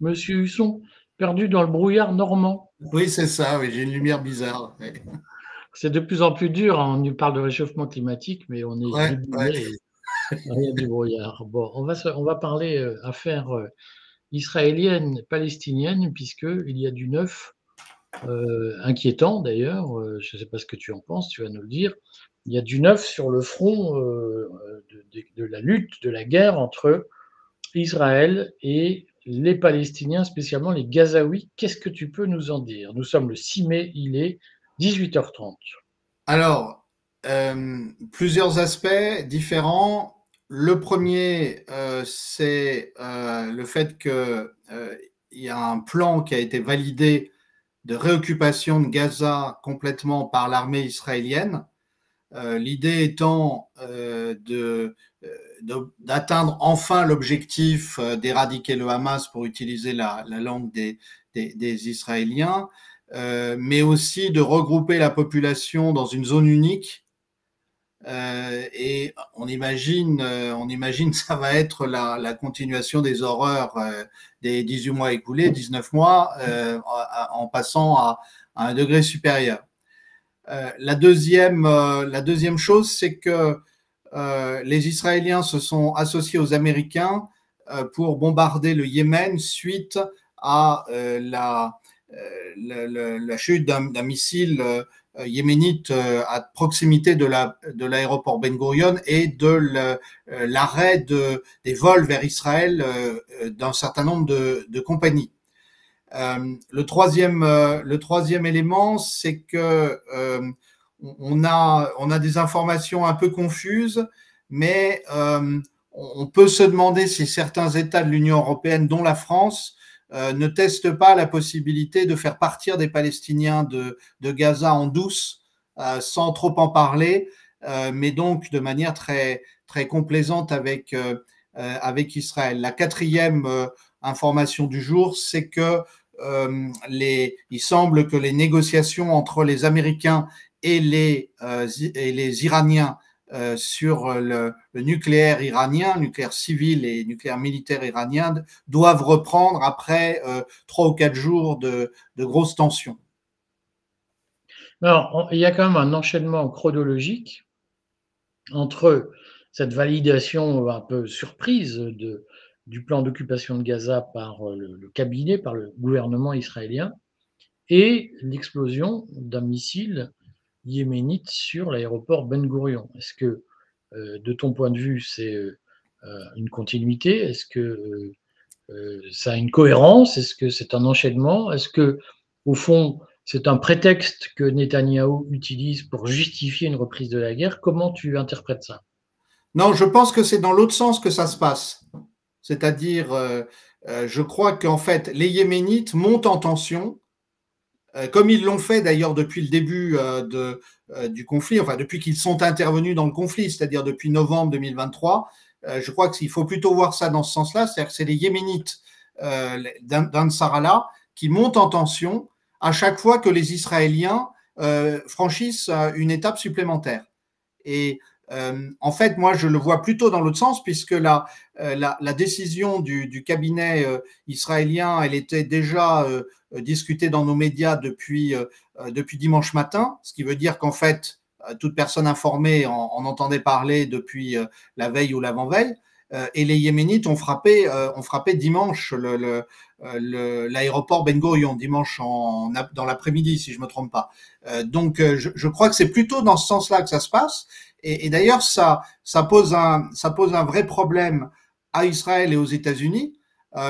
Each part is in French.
Monsieur Husson, perdu dans le brouillard normand. Oui, c'est ça, oui, j'ai une lumière bizarre. Ouais, C'est de plus en plus dur, hein. On nous parle de réchauffement climatique, mais on est ouais, ouais. déboulé et rien du brouillard. Bon, on va parler affaires israélienne, palestinienne, puisqu'il y a du neuf, inquiétant d'ailleurs. Je ne sais pas ce que tu en penses, tu vas nous le dire. Il y a du neuf sur le front de la lutte, de la guerre entre Israël et les Palestiniens, spécialement les Gazaouis. Qu'est-ce que tu peux nous en dire? Nous sommes le 6 mai, il est 18h30. Alors, plusieurs aspects différents. Le premier, c'est le fait que il y a un plan qui a été validé de réoccupation de Gaza complètement par l'armée israélienne. L'idée étant d'atteindre enfin l'objectif d'éradiquer le Hamas pour utiliser la langue des Israéliens, mais aussi de regrouper la population dans une zone unique. Et on imagine que ça va être la continuation des horreurs des 18 mois écoulés, 19 mois, en passant à un degré supérieur. La deuxième chose, c'est que les Israéliens se sont associés aux Américains pour bombarder le Yémen suite à la chute d'un missile yéménite à proximité de l'aéroport Ben Gurion et de l'arrêt des vols vers Israël d'un certain nombre de compagnies. Le troisième élément, c'est que on a des informations un peu confuses, mais on peut se demander si certains États de l'Union européenne, dont la France, ne testent pas la possibilité de faire partir des Palestiniens de Gaza en douce, sans trop en parler, mais donc de manière très, très complaisante avec Israël. La quatrième information du jour, c'est que il semble que les négociations entre les Américains et les Iraniens sur le nucléaire iranien, nucléaire civil et nucléaire militaire iranien, doivent reprendre après 3 ou 4 jours de grosses tensions. Alors, il y a quand même un enchaînement chronologique entre cette validation un peu surprise du plan d'occupation de Gaza par le cabinet, par le gouvernement israélien, et l'explosion d'un missile yéménite sur l'aéroport Ben Gurion. Est-ce que, de ton point de vue, c'est une continuité? Est-ce que ça a une cohérence? Est-ce que c'est un enchaînement? Est-ce que, au fond, c'est un prétexte que Netanyahou utilise pour justifier une reprise de la guerre? Comment tu interprètes ça? Non, je pense que c'est dans l'autre sens que ça se passe. C'est-à-dire, je crois qu'en fait, les Yéménites montent en tension, comme ils l'ont fait d'ailleurs depuis le début du conflit, enfin depuis qu'ils sont intervenus dans le conflit, c'est-à-dire depuis novembre 2023. Je crois qu'il faut plutôt voir ça dans ce sens-là, c'est-à-dire que c'est les Yéménites d'Ansar Allah qui montent en tension à chaque fois que les Israéliens franchissent une étape supplémentaire. Et en fait, moi, je le vois plutôt dans l'autre sens, puisque la décision du cabinet israélien, elle était déjà discutée dans nos médias depuis dimanche matin, ce qui veut dire qu'en fait, toute personne informée en entendait parler depuis la veille ou l'avant-veille. Et les Yéménites ont frappé dimanche l'aéroport Ben Gurion, dimanche dans l'après-midi, si je ne me trompe pas. Donc, je crois que c'est plutôt dans ce sens-là que ça se passe. Et d'ailleurs, ça pose un vrai problème à Israël et aux États-Unis,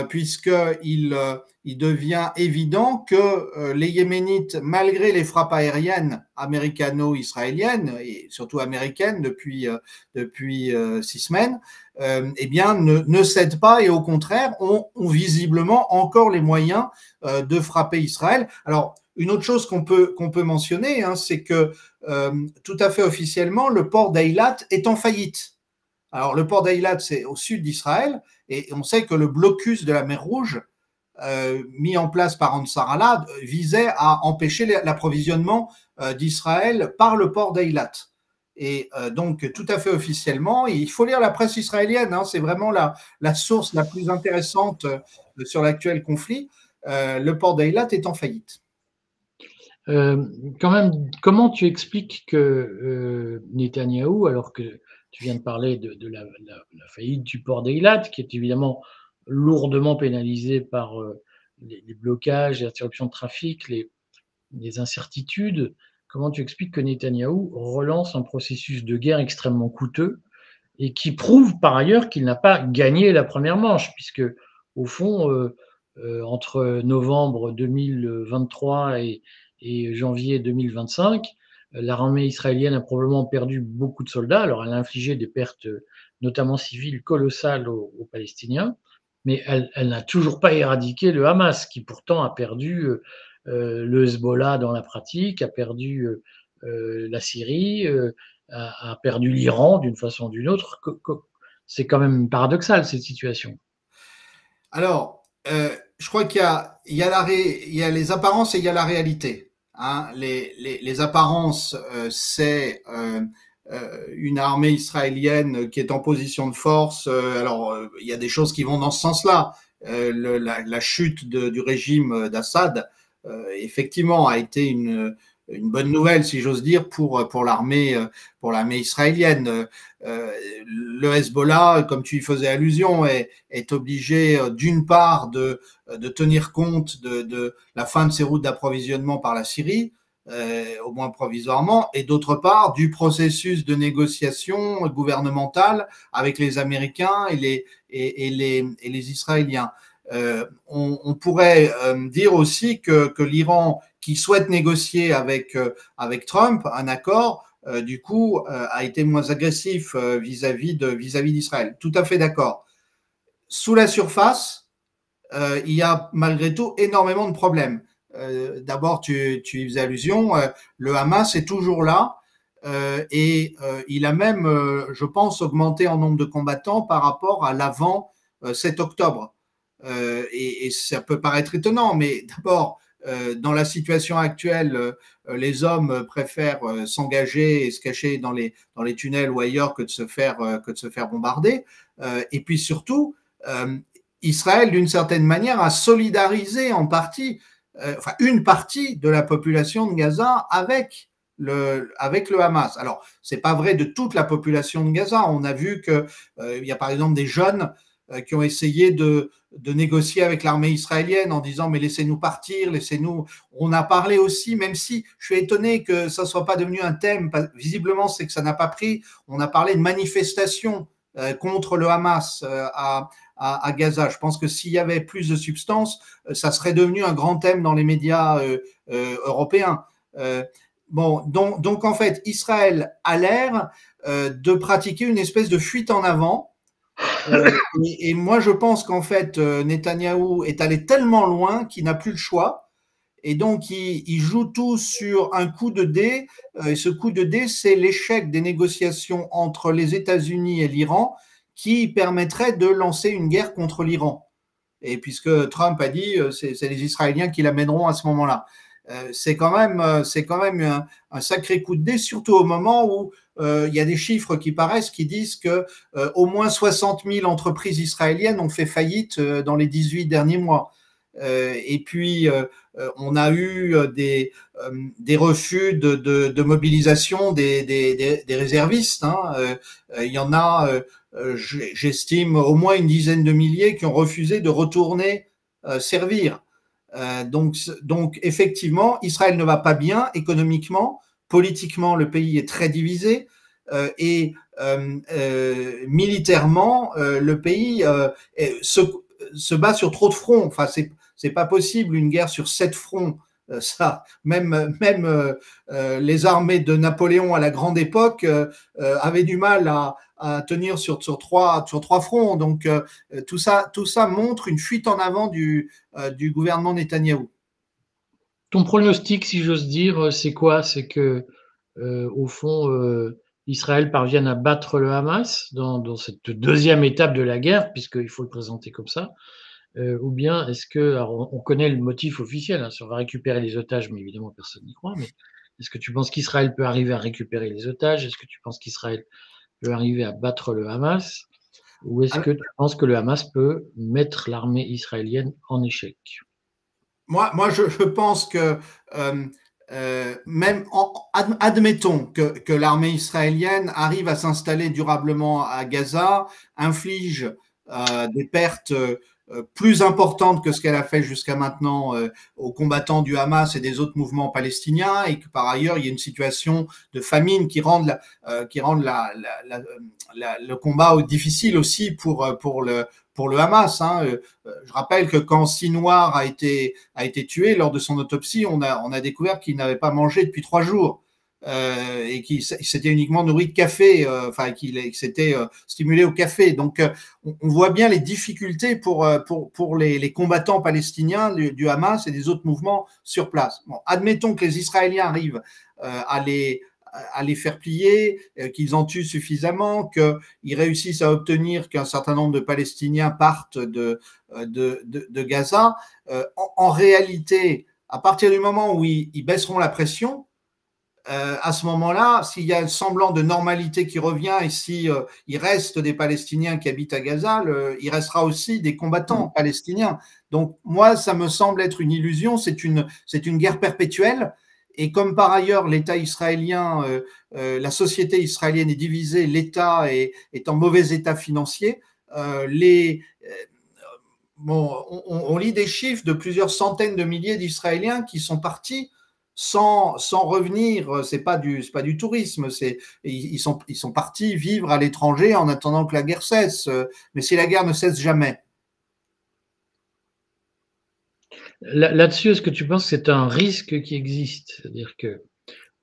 puisqu'il devient évident que les Yéménites, malgré les frappes aériennes américano-israéliennes, et surtout américaines depuis 6 semaines, eh bien, ne cèdent pas et au contraire ont visiblement encore les moyens de frapper Israël. Alors, une autre chose qu'on peut mentionner, hein, c'est que tout à fait officiellement, le port d'Eilat est en faillite. Alors, le port d'Eilat, c'est au sud d'Israël, et on sait que le blocus de la mer Rouge, mis en place par Ansar Allah, visait à empêcher l'approvisionnement d'Israël par le port d'Eilat. Et donc, tout à fait officiellement, il faut lire la presse israélienne, hein, c'est vraiment la source la plus intéressante sur l'actuel conflit. Le port d'Eilat est en faillite. Quand même, comment tu expliques que Netanyahou, alors que tu viens de parler de la faillite du port d'Eilat, qui est évidemment lourdement pénalisé par les blocages, les interruptions de trafic, les incertitudes, comment tu expliques que Netanyahou relance un processus de guerre extrêmement coûteux et qui prouve par ailleurs qu'il n'a pas gagné la première manche, puisque au fond, entre novembre 2023 et janvier 2025, l'armée israélienne a probablement perdu beaucoup de soldats. Alors, elle a infligé des pertes, notamment civiles, colossales aux Palestiniens, mais elle n'a toujours pas éradiqué le Hamas, qui pourtant a perdu le Hezbollah dans la pratique, a perdu la Syrie, a perdu l'Iran d'une façon ou d'une autre. C'est quand même paradoxal, cette situation. Alors, je crois qu'il y a les apparences et il y a la réalité. Hein. Les apparences, c'est une armée israélienne qui est en position de force. Alors, il y a des choses qui vont dans ce sens-là. La chute du régime d'Assad, effectivement, a été une bonne nouvelle, si j'ose dire, pour l'armée israélienne. Le Hezbollah, comme tu y faisais allusion, est obligé d'une part de tenir compte de la fin de ses routes d'approvisionnement par la Syrie, au moins provisoirement, et d'autre part du processus de négociation gouvernementale avec les Américains et les Israéliens. On pourrait dire aussi que l'Iran, qui souhaite négocier avec Trump un accord, du coup, a été moins agressif vis-à-vis d'Israël. Tout à fait d'accord. Sous la surface, il y a malgré tout énormément de problèmes. D'abord, tu y faisais allusion, le Hamas est toujours là et il a même, je pense, augmenté en nombre de combattants par rapport à l'avant 7 octobre. Et ça peut paraître étonnant, mais d'abord, dans la situation actuelle, les hommes préfèrent s'engager et se cacher dans les tunnels ou ailleurs que de se faire bombarder. Et puis surtout, Israël, d'une certaine manière, a solidarisé en partie, enfin une partie de la population de Gaza avec le Hamas. Alors, c'est pas vrai de toute la population de Gaza. On a vu que il y a par exemple des jeunes qui ont essayé de négocier avec l'armée israélienne en disant mais laissez-nous partir, laissez-nous. On a parlé aussi, même si je suis étonné que ça soit pas devenu un thème, visiblement c'est que ça n'a pas pris. On a parlé de manifestations contre le Hamas à Gaza. Je pense que s'il y avait plus de substance, ça serait devenu un grand thème dans les médias européens. Bon, donc en fait, Israël a l'air de pratiquer une espèce de fuite en avant. Et moi, je pense qu'en fait, Netanyahou est allé tellement loin qu'il n'a plus le choix. Et donc, il joue tout sur un coup de dé. Et ce coup de dé, c'est l'échec des négociations entre les États-Unis et l'Iran qui permettrait de lancer une guerre contre l'Iran. Et puisque Trump a dit, c'est les Israéliens qui l'amèneront à ce moment-là. C'est quand même un sacré coup de dé, surtout au moment où il y a des chiffres qui paraissent qui disent que au moins 60 000 entreprises israéliennes ont fait faillite dans les 18 derniers mois. Et puis, on a eu des refus de mobilisation des réservistes. Hein. Il y en a, j'estime, au moins une dizaine de milliers qui ont refusé de retourner servir. Donc, effectivement, Israël ne va pas bien économiquement, politiquement, le pays est très divisé et militairement, le pays se bat sur trop de fronts. Enfin, c'est pas possible une guerre sur 7 fronts. Ça, même les armées de Napoléon à la grande époque avaient du mal à tenir sur trois fronts. Donc tout ça montre une fuite en avant du gouvernement Netanyahou. Ton pronostic, si j'ose dire, c'est quoi? C'est que, au fond, Israël parvienne à battre le Hamas dans cette deuxième étape de la guerre, puisqu'il faut le présenter comme ça, ou bien est-ce que, alors on connaît le motif officiel, hein, on va récupérer les otages, mais évidemment personne n'y croit, mais Est-ce que tu penses qu'Israël peut arriver à récupérer les otages? Est-ce que tu penses qu'Israël peut arriver à battre le Hamas? Ou est-ce que tu penses que le Hamas peut mettre l'armée israélienne en échec? Moi je pense que même admettons que l'armée israélienne arrive à s'installer durablement à Gaza, inflige des pertes plus importantes que ce qu'elle a fait jusqu'à maintenant aux combattants du Hamas et des autres mouvements palestiniens, et que par ailleurs il y a une situation de famine qui rend le combat difficile aussi pour le Hamas. Je rappelle que quand Sinwar a été tué lors de son autopsie, on a découvert qu'il n'avait pas mangé depuis 3 jours. Et qu'il s'était uniquement nourri de café, enfin qu'il s'était stimulé au café. Donc on voit bien les difficultés pour les combattants palestiniens du Hamas et des autres mouvements sur place. Bon, admettons que les Israéliens arrivent à les faire plier, qu'ils en tuent suffisamment, qu'ils réussissent à obtenir qu'un certain nombre de Palestiniens partent de Gaza. En réalité, à partir du moment où ils baisseront la pression, à ce moment-là, s'il y a un semblant de normalité qui revient et si il reste des Palestiniens qui habitent à Gaza, il restera aussi des combattants palestiniens. Donc moi, ça me semble être une illusion, c'est une guerre perpétuelle. Et comme par ailleurs l'État israélien, la société israélienne est divisée, l'État est en mauvais état financier, on lit des chiffres de plusieurs centaines de milliers d'Israéliens qui sont partis sans revenir. C'est pas du tourisme, ils sont partis vivre à l'étranger en attendant que la guerre cesse. Mais si la guerre ne cesse jamais. Là-dessus, est-ce que tu penses que c'est un risque qui existe? C'est-à-dire que,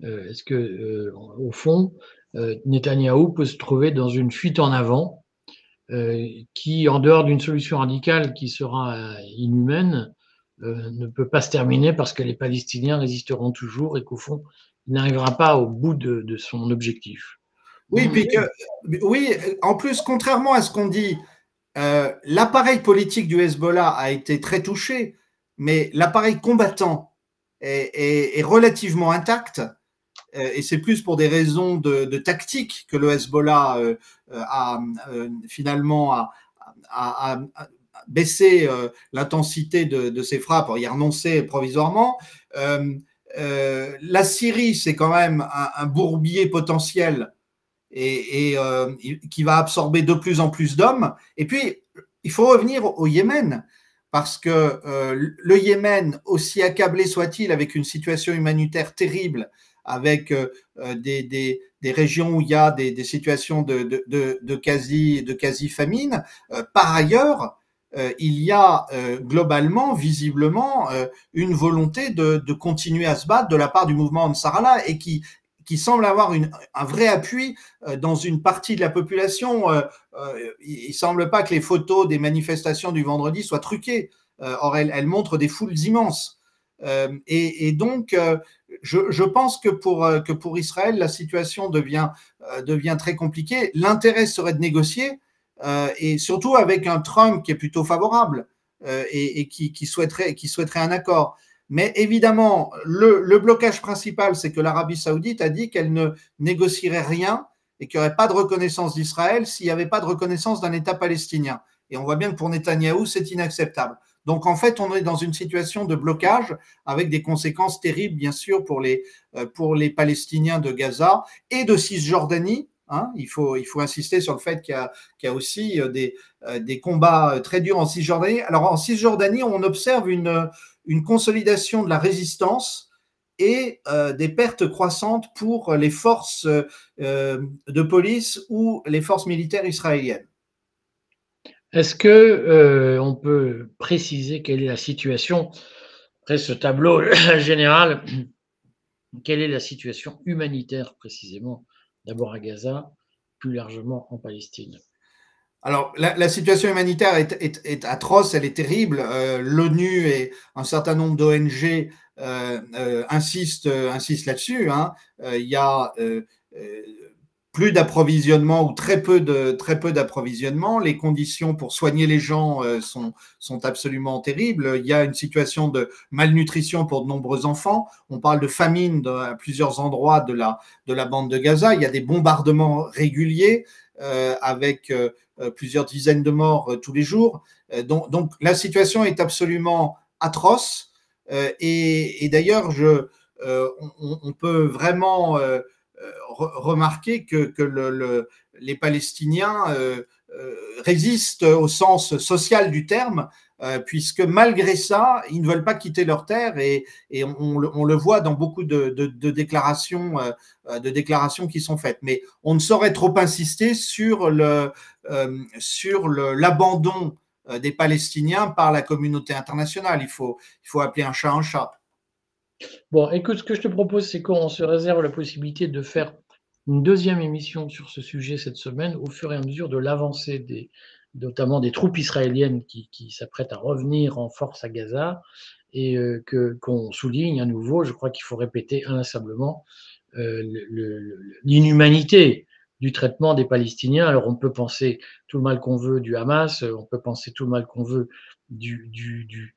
est-ce que, au fond, Netanyahou peut se trouver dans une fuite en avant, qui, en dehors d'une solution radicale qui sera inhumaine, ne peut pas se terminer parce que les Palestiniens résisteront toujours et qu'au fond, il n'arrivera pas au bout de son objectif? Oui, oui, en plus, contrairement à ce qu'on dit, l'appareil politique du Hezbollah a été très touché, mais l'appareil combattant est relativement intact, et c'est plus pour des raisons de tactique que le Hezbollah a finalement baissé l'intensité de ses frappes, y renoncer provisoirement. La Syrie, c'est quand même un bourbier potentiel et qui va absorber de plus en plus d'hommes. Et puis, il faut revenir au Yémen, parce que le Yémen, aussi accablé soit-il avec une situation humanitaire terrible, avec des régions où il y a des situations de quasi-famine, par ailleurs, il y a globalement, visiblement, une volonté de continuer à se battre de la part du mouvement Ansar-Allah, et qui semble avoir un vrai appui dans une partie de la population. Il ne semble pas que les photos des manifestations du vendredi soient truquées. Or, elles montrent des foules immenses. Et donc, je pense que pour Israël, la situation devient très compliquée. L'intérêt serait de négocier, et surtout avec un Trump qui est plutôt favorable, et qui souhaiterait un accord. Mais évidemment, le blocage principal, c'est que l'Arabie saoudite a dit qu'elle ne négocierait rien et qu'il n'y aurait pas de reconnaissance d'Israël s'il n'y avait pas de reconnaissance d'un État palestinien. Et on voit bien que pour Netanyahou, c'est inacceptable. Donc en fait, on est dans une situation de blocage avec des conséquences terribles, bien sûr, pour les Palestiniens de Gaza et de Cisjordanie. Il faut insister sur le fait qu'il y a aussi des combats très durs en Cisjordanie. Alors en Cisjordanie, on observe une consolidation de la résistance et des pertes croissantes pour les forces de police ou les forces militaires israéliennes. Est-ce que on peut préciser quelle est la situation, après ce tableau général, quelle est la situation humanitaire précisément, d'abord à Gaza, plus largement en Palestine? Alors, la situation humanitaire est atroce, elle est terrible. L'ONU et un certain nombre d'ONG insistent là-dessus. Il y a plus d'approvisionnement ou très peu d'approvisionnement. Les conditions pour soigner les gens sont absolument terribles. Il y a une situation de malnutrition pour de nombreux enfants. On parle de famine à plusieurs endroits de la bande de Gaza. Il y a des bombardements réguliers avec plusieurs dizaines de morts tous les jours. Donc la situation est absolument atroce. Et d'ailleurs, on peut vraiment remarquer que les Palestiniens résistent au sens social du terme, puisque malgré ça, ils ne veulent pas quitter leur terre et on le voit dans beaucoup de déclarations qui sont faites. Mais on ne saurait trop insister sur l'abandon des Palestiniens par la communauté internationale. Il faut appeler un chat un chat. Bon, écoute, ce que je te propose, c'est qu'on se réserve la possibilité de faire une deuxième émission sur ce sujet cette semaine, au fur et à mesure de l'avancée notamment des troupes israéliennes qui s'apprêtent à revenir en force à Gaza, et qu'on souligne à nouveau, je crois qu'il faut répéter inlassablement, l'inhumanité du traitement des Palestiniens. Alors on peut penser tout le mal qu'on veut du Hamas, on peut penser tout le mal qu'on veut du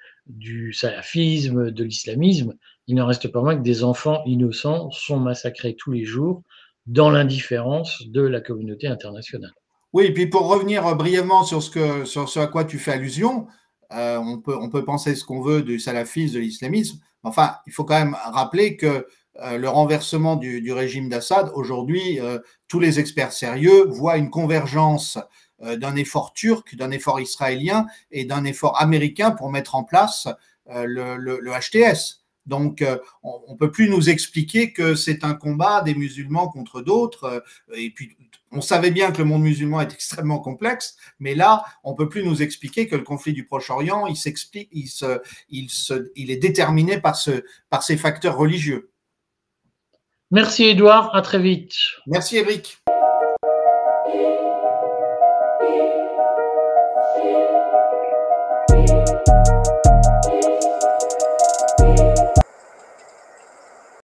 salafisme, de l'islamisme. Il n'en reste pas moins que des enfants innocents sont massacrés tous les jours dans l'indifférence de la communauté internationale. Oui, et puis pour revenir brièvement sur ce à quoi tu fais allusion, on peut penser ce qu'on veut du salafisme, de l'islamisme. Enfin, il faut quand même rappeler que le renversement du régime d'Assad, aujourd'hui, tous les experts sérieux voient une convergence d'un effort turc, d'un effort israélien et d'un effort américain pour mettre en place le HTS. Donc, on ne peut plus nous expliquer que c'est un combat des musulmans contre d'autres. Et puis, on savait bien que le monde musulman est extrêmement complexe, mais là, on ne peut plus nous expliquer que le conflit du Proche-Orient, il est déterminé par ces facteurs religieux. Merci Édouard, à très vite. Merci Éric.